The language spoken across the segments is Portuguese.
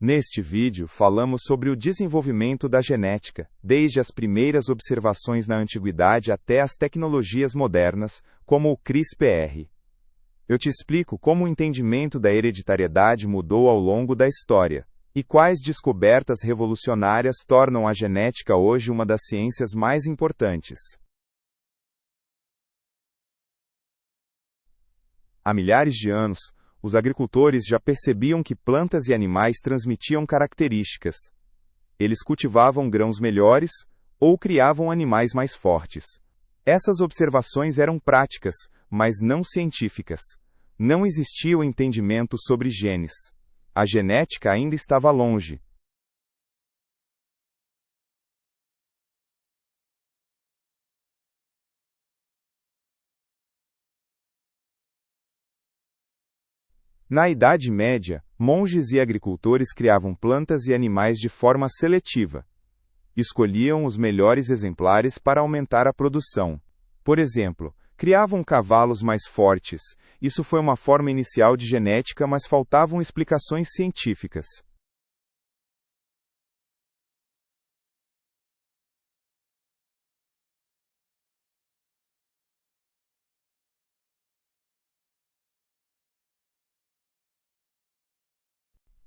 Neste vídeo, falamos sobre o desenvolvimento da genética, desde as primeiras observações na antiguidade até as tecnologias modernas, como o CRISPR. Eu te explico como o entendimento da hereditariedade mudou ao longo da história, e quais descobertas revolucionárias tornam a genética hoje uma das ciências mais importantes. Há milhares de anos, os agricultores já percebiam que plantas e animais transmitiam características. Eles cultivavam grãos melhores ou criavam animais mais fortes. Essas observações eram práticas, mas não científicas. Não existia o entendimento sobre genes. A genética ainda estava longe. Na Idade Média, monges e agricultores criavam plantas e animais de forma seletiva. Escolhiam os melhores exemplares para aumentar a produção. Por exemplo, criavam cavalos mais fortes. Isso foi uma forma inicial de genética, mas faltavam explicações científicas.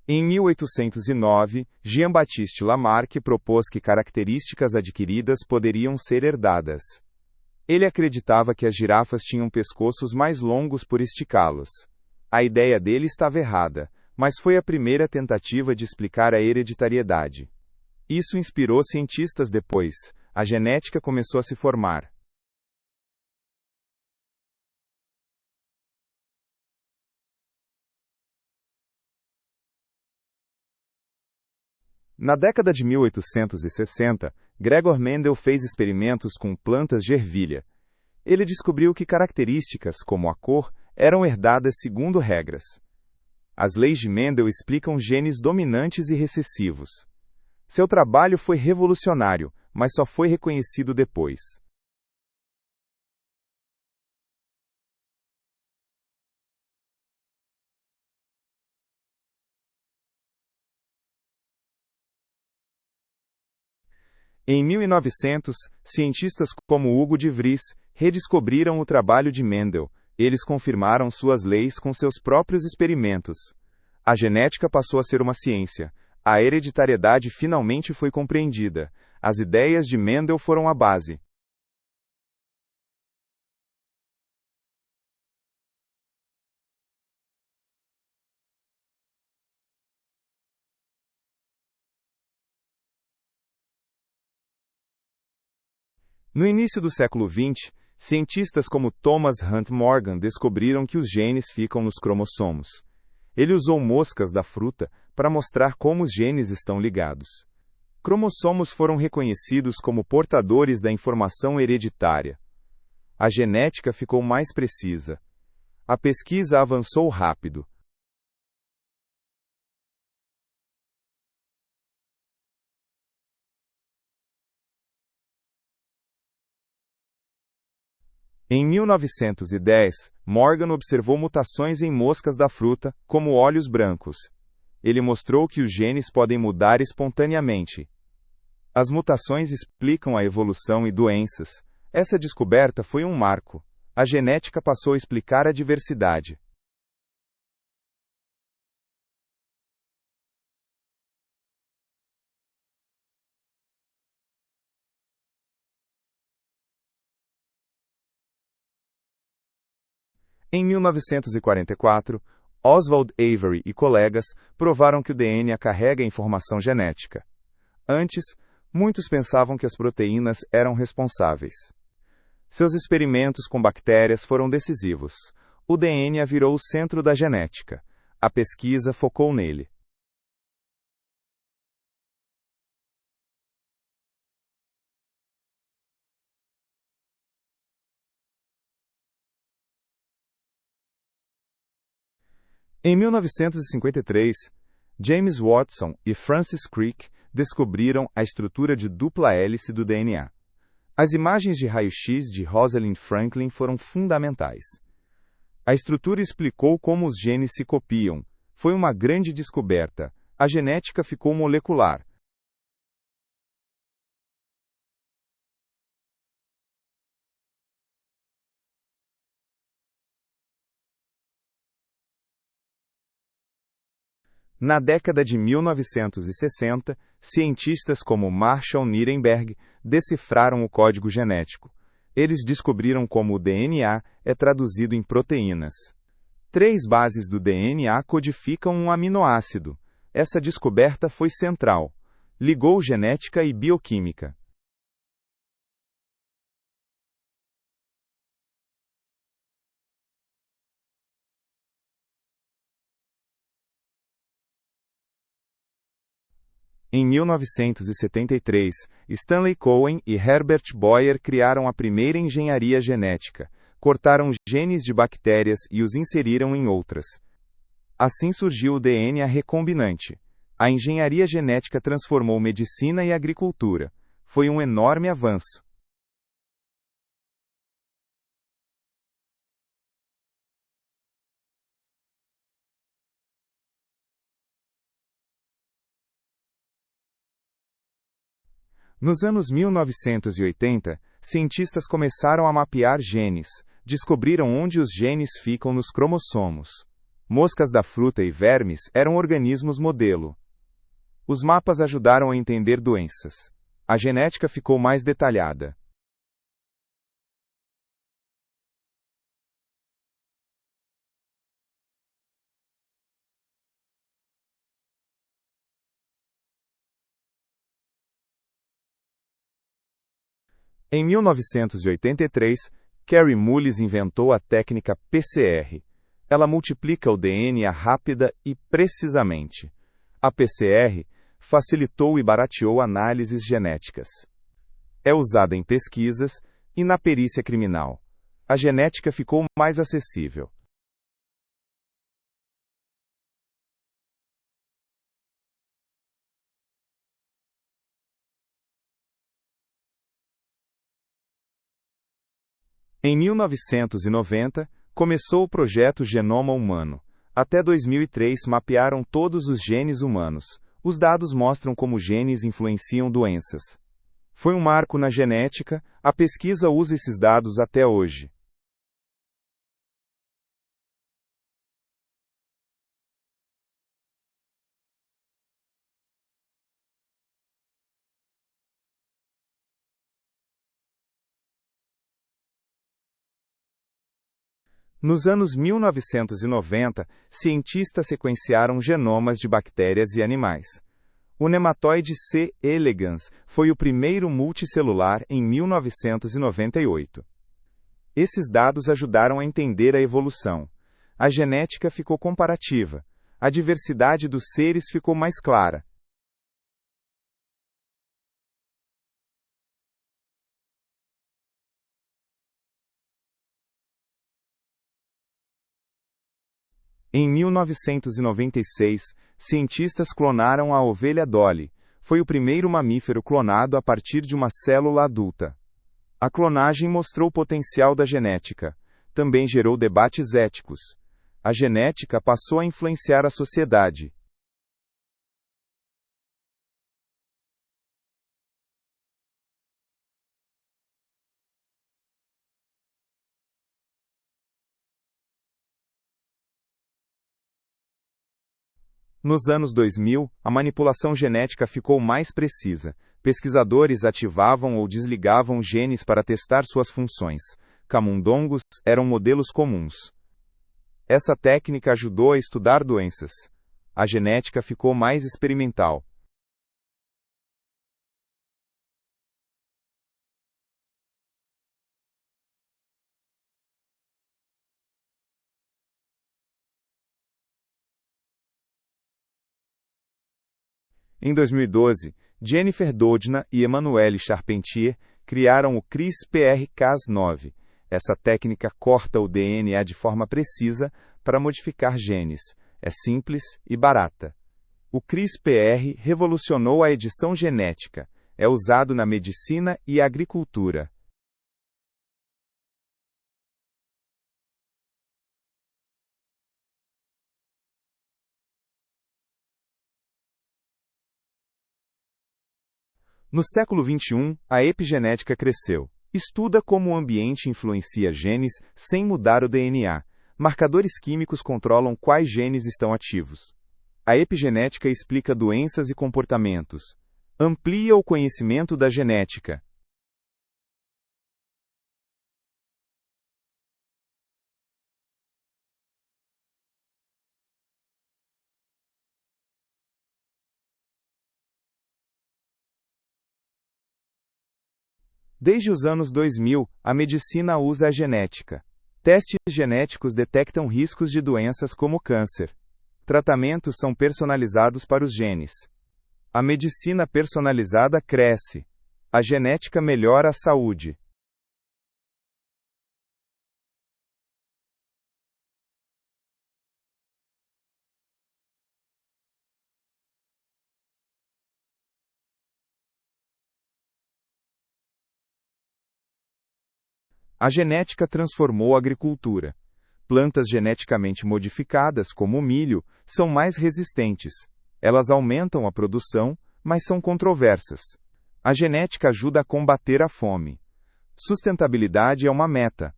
Em 1809, Jean-Baptiste Lamarck propôs que características adquiridas poderiam ser herdadas. Ele acreditava que as girafas tinham pescoços mais longos por esticá-los. A ideia dele estava errada, mas foi a primeira tentativa de explicar a hereditariedade. Isso inspirou cientistas depois. A genética começou a se formar. Na década de 1860, Gregor Mendel fez experimentos com plantas de ervilha. Ele descobriu que características, como a cor, eram herdadas segundo regras. As leis de Mendel explicam genes dominantes e recessivos. Seu trabalho foi revolucionário, mas só foi reconhecido depois. Em 1900, cientistas como Hugo de Vries redescobriram o trabalho de Mendel. Eles confirmaram suas leis com seus próprios experimentos. A genética passou a ser uma ciência. A hereditariedade finalmente foi compreendida. As ideias de Mendel foram a base. No início do século XX, cientistas como Thomas Hunt Morgan descobriram que os genes ficam nos cromossomos. Ele usou moscas da fruta para mostrar como os genes estão ligados. Cromossomos foram reconhecidos como portadores da informação hereditária. A genética ficou mais precisa. A pesquisa avançou rápido. Em 1910, Morgan observou mutações em moscas da fruta, como olhos brancos. Ele mostrou que os genes podem mudar espontaneamente. As mutações explicam a evolução e doenças. Essa descoberta foi um marco. A genética passou a explicar a diversidade. Em 1944, Oswald Avery e colegas provaram que o DNA carrega informação genética. Antes, muitos pensavam que as proteínas eram responsáveis. Seus experimentos com bactérias foram decisivos. O DNA virou o centro da genética. A pesquisa focou nele. Em 1953, James Watson e Francis Crick descobriram a estrutura de dupla hélice do DNA. As imagens de raio-x de Rosalind Franklin foram fundamentais. A estrutura explicou como os genes se copiam. Foi uma grande descoberta. A genética ficou molecular. Na década de 1960, cientistas como Marshall Nirenberg decifraram o código genético. Eles descobriram como o DNA é traduzido em proteínas. 3 bases do DNA codificam um aminoácido. Essa descoberta foi central. Ligou genética e bioquímica. Em 1973, Stanley Cohen e Herbert Boyer criaram a primeira engenharia genética. Cortaram genes de bactérias e os inseriram em outras. Assim surgiu o DNA recombinante. A engenharia genética transformou medicina e agricultura. Foi um enorme avanço. Nos anos 1980, cientistas começaram a mapear genes, descobriram onde os genes ficam nos cromossomos. Moscas da fruta e vermes eram organismos modelo. Os mapas ajudaram a entender doenças. A genética ficou mais detalhada. Em 1983, Kary Mullis inventou a técnica PCR. Ela multiplica o DNA rápida e precisamente. A PCR facilitou e barateou análises genéticas. É usada em pesquisas e na perícia criminal. A genética ficou mais acessível. Em 1990, começou o projeto Genoma Humano. Até 2003, mapearam todos os genes humanos. Os dados mostram como genes influenciam doenças. Foi um marco na genética, a pesquisa usa esses dados até hoje. Nos anos 1990, cientistas sequenciaram genomas de bactérias e animais. O nematóide C. elegans foi o primeiro multicelular em 1998. Esses dados ajudaram a entender a evolução. A genética ficou comparativa. A diversidade dos seres ficou mais clara. Em 1996, cientistas clonaram a ovelha Dolly. Foi o primeiro mamífero clonado a partir de uma célula adulta. A clonagem mostrou o potencial da genética. Também gerou debates éticos. A genética passou a influenciar a sociedade. Nos anos 2000, a manipulação genética ficou mais precisa. Pesquisadores ativavam ou desligavam genes para testar suas funções. Camundongos eram modelos comuns. Essa técnica ajudou a estudar doenças. A genética ficou mais experimental. Em 2012, Jennifer Doudna e Emmanuelle Charpentier criaram o CRISPR-Cas9. Essa técnica corta o DNA de forma precisa para modificar genes. É simples e barata. O CRISPR revolucionou a edição genética. É usado na medicina e agricultura. No século XXI, a epigenética cresceu. Estuda como o ambiente influencia genes sem mudar o DNA. Marcadores químicos controlam quais genes estão ativos. A epigenética explica doenças e comportamentos. Amplia o conhecimento da genética. Desde os anos 2000, a medicina usa a genética. Testes genéticos detectam riscos de doenças como câncer. Tratamentos são personalizados para os genes. A medicina personalizada cresce. A genética melhora a saúde. A genética transformou a agricultura. Plantas geneticamente modificadas, como o milho, são mais resistentes. Elas aumentam a produção, mas são controversas. A genética ajuda a combater a fome. Sustentabilidade é uma meta.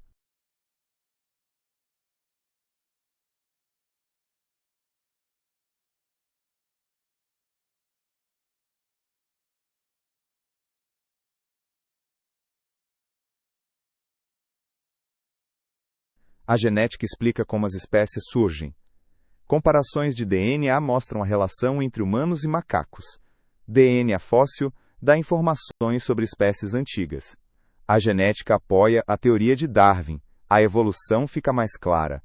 A genética explica como as espécies surgem. Comparações de DNA mostram a relação entre humanos e macacos. DNA fóssil dá informações sobre espécies antigas. A genética apoia a teoria de Darwin. A evolução fica mais clara.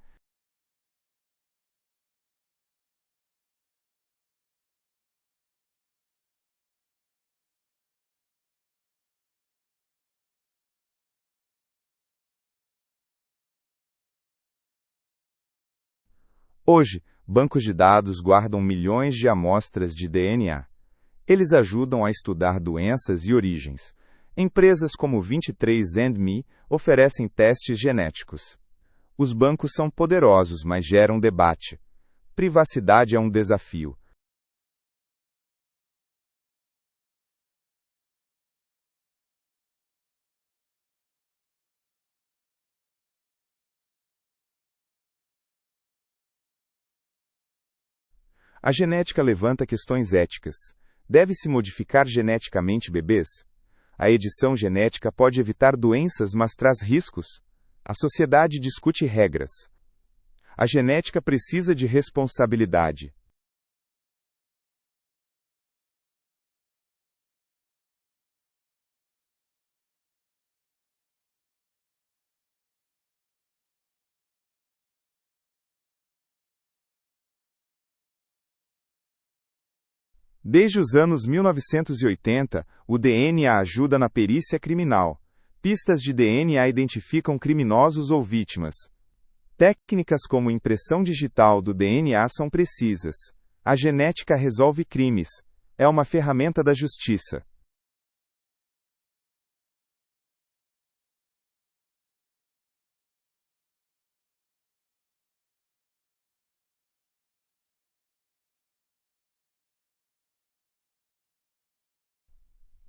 Hoje, bancos de dados guardam milhões de amostras de DNA. Eles ajudam a estudar doenças e origens. Empresas como 23andMe oferecem testes genéticos. Os bancos são poderosos, mas geram debate. Privacidade é um desafio. A genética levanta questões éticas. Deve-se modificar geneticamente bebês? A edição genética pode evitar doenças, mas traz riscos. A sociedade discute regras. A genética precisa de responsabilidade. Desde os anos 1980, o DNA ajuda na perícia criminal. Pistas de DNA identificam criminosos ou vítimas. Técnicas como impressão digital do DNA são precisas. A genética resolve crimes. É uma ferramenta da justiça.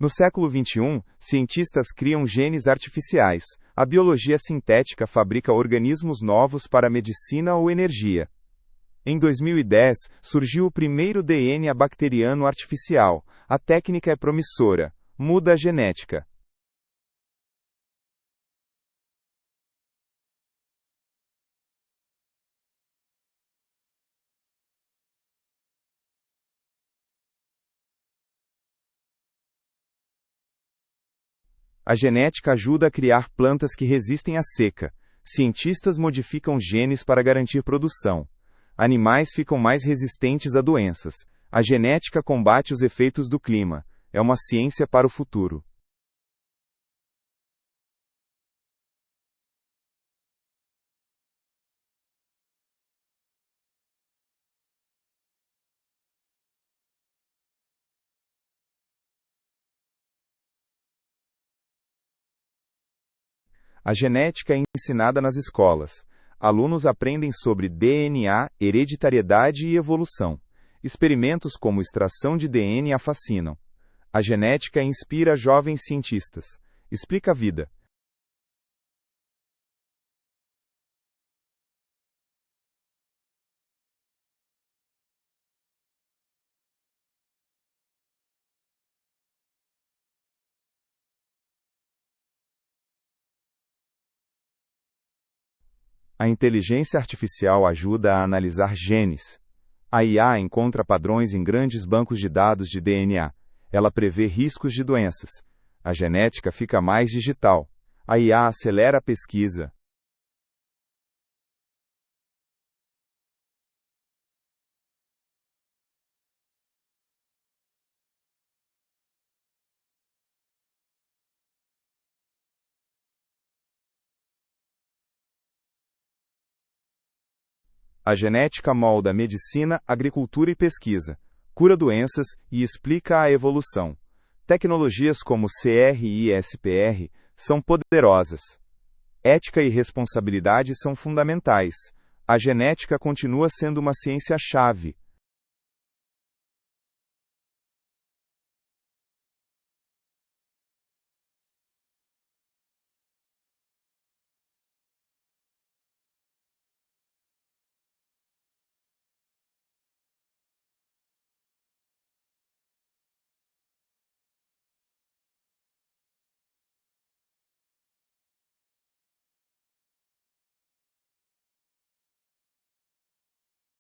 No século XXI, cientistas criam genes artificiais. A biologia sintética fabrica organismos novos para medicina ou energia. Em 2010, surgiu o primeiro DNA bacteriano artificial. A técnica é promissora. Muda a genética. A genética ajuda a criar plantas que resistem à seca. Cientistas modificam genes para garantir produção. Animais ficam mais resistentes a doenças. A genética combate os efeitos do clima. É uma ciência para o futuro. A genética é ensinada nas escolas. Alunos aprendem sobre DNA, hereditariedade e evolução. Experimentos como extração de DNA fascinam. A genética inspira jovens cientistas. Explica a vida. A inteligência artificial ajuda a analisar genes. A IA encontra padrões em grandes bancos de dados de DNA. Ela prevê riscos de doenças. A genética fica mais digital. A IA acelera a pesquisa. A genética molda medicina, agricultura e pesquisa, cura doenças e explica a evolução. Tecnologias como CRISPR são poderosas. Ética e responsabilidade são fundamentais. A genética continua sendo uma ciência-chave.